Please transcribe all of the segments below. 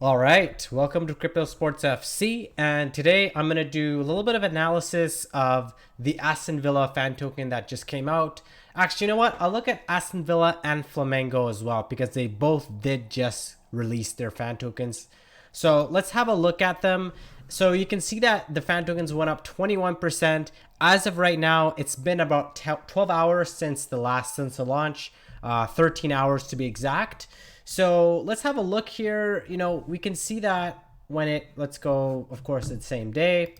All right, welcome to Crypto Sports FC, and today I'm going to do a little bit of analysis of the Aston Villa fan token that just came out. Actually, you know what? I'll look at Aston Villa and Flamengo as well because they both did just release their fan tokens. So let's have a look at them. So you can see that the fan tokens went up 21%. As of right now, it's been about 12 hours since the launch, 13 hours to be exact. So let's have a look here. We can see that let's go, of course, it's the same day.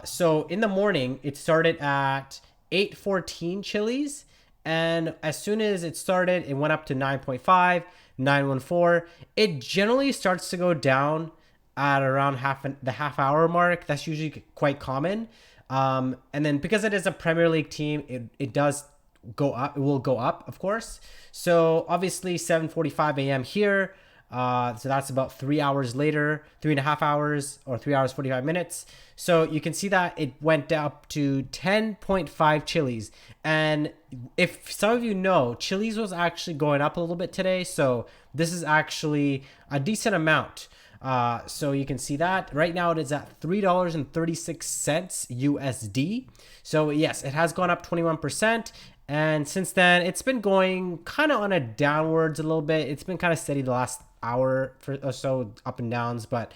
So in the morning, it started at 8:14 Chiliz. And as soon as it started, it went up to 9.5, 914. It generally starts to go down at around the half hour mark. That's usually quite common. And then because it is a Premier League team, it does go up. It will go up, of course. So obviously 7:45 a.m. here. So that's about 3 hours later, 3.5 hours, or 3 hours 45 minutes. So you can see that it went up to 10.5 Chiliz. And if some of you know, Chiliz was actually going up a little bit today. So this is actually a decent amount. So you can see that right now it is at $3.36 USD. So yes, it has gone up 21%. And since then, it's been going kind of on a downwards a little bit. It's been kind of steady the last hour or so, up and downs. But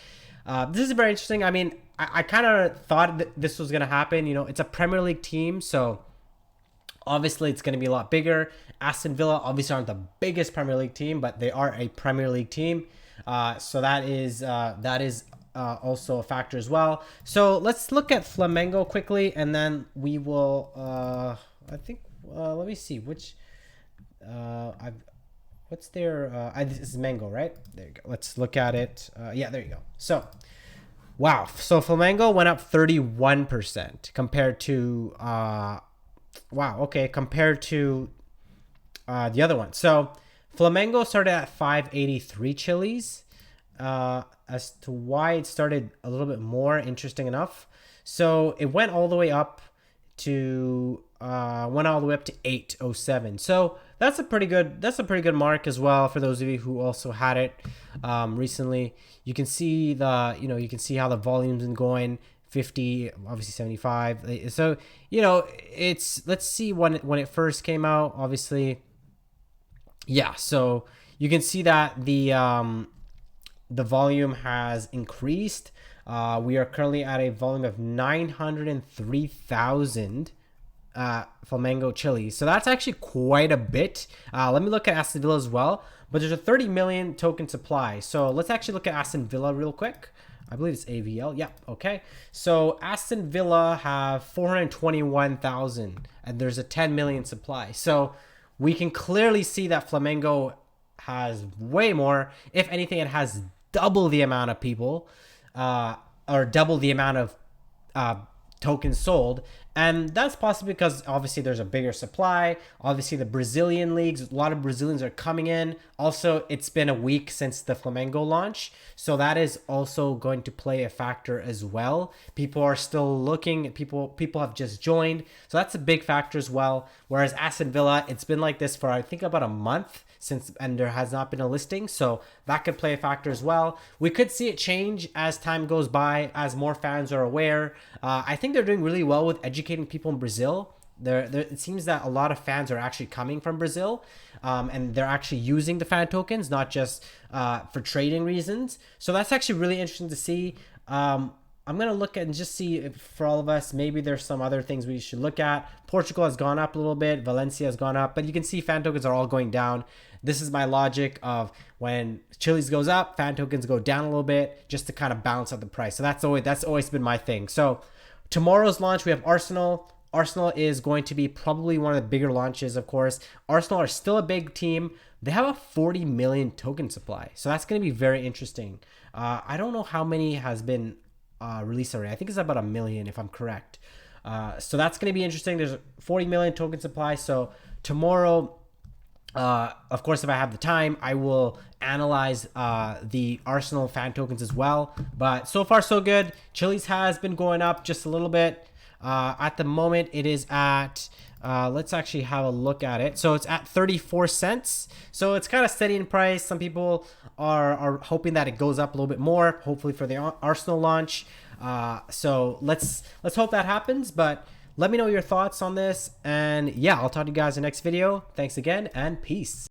this is very interesting. I mean, I kind of thought that this was going to happen. It's a Premier League team, so obviously it's going to be a lot bigger. Aston Villa obviously aren't the biggest Premier League team, but they are a Premier League team. So that is also a factor as well. So let's look at Flamengo quickly, and then we will, I think, let me see which, what's their, this is Mango, right? There you go. Let's look at it. Yeah, there you go. So, wow. So Flamengo went up 31% compared to, compared to the other one. So Flamengo started at 583 Chiliz. As to why it started a little bit more, interesting enough. So it went all the way up to 807. So that's a pretty good mark as well for those of you who also had it recently. You can see how the volume's been going. 50, obviously 75. So let's see when it first came out. Obviously, yeah. So you can see that the volume has increased. We are currently at a volume of 903,000 Flamengo Chiliz. So that's actually quite a bit. Let me look at Aston Villa as well. But there's a 30 million token supply. So let's actually look at Aston Villa real quick. I believe it's AVL. Yeah, okay. So Aston Villa have 421,000 and there's a 10 million supply. So we can clearly see that Flamengo has way more. If anything, it has double the amount of people, or double the amount of tokens sold. And that's possibly because obviously there's a bigger supply. Obviously the Brazilian leagues, a lot of Brazilians are coming in. Also, it's been a week since the Flamengo launch. So that is also going to play a factor as well. People are still looking. People have just joined. So that's a big factor as well. Whereas Aston Villa, it's been like this for I think about a month and there has not been a listing. So that could play a factor as well. We could see it change as time goes by, as more fans are aware. I think they're doing really well with educating people in Brazil. It seems that a lot of fans are actually coming from Brazil, and they're actually using the fan tokens, not just for trading reasons. So that's actually really interesting to see. I'm going to look at and just see if for all of us, maybe there's some other things we should look at. Portugal has gone up a little bit. Valencia has gone up, but you can see fan tokens are all going down. This is my logic of when Chiliz goes up, fan tokens go down a little bit just to kind of balance out the price. So that's always been my thing. So tomorrow's launch, we have Arsenal. Arsenal is going to be probably one of the bigger launches, of course. Arsenal are still a big team. They have a 40 million token supply. So that's going to be very interesting. I don't know how many has been released already. I think it's about 1 million if I'm correct. So that's going to be interesting. There's a 40 million token supply. So tomorrow, of course, if I have the time, I will analyze the Arsenal fan tokens as well. But so far, so good. Chiliz has been going up just a little bit. At the moment, it is at Let's actually have a look at it. So it's at 34 cents. So it's kind of steady in price. Some people are hoping that it goes up a little bit more, hopefully for the Arsenal launch. So let's hope that happens. But let me know your thoughts on this. And yeah, I'll talk to you guys in the next video. Thanks again, and peace.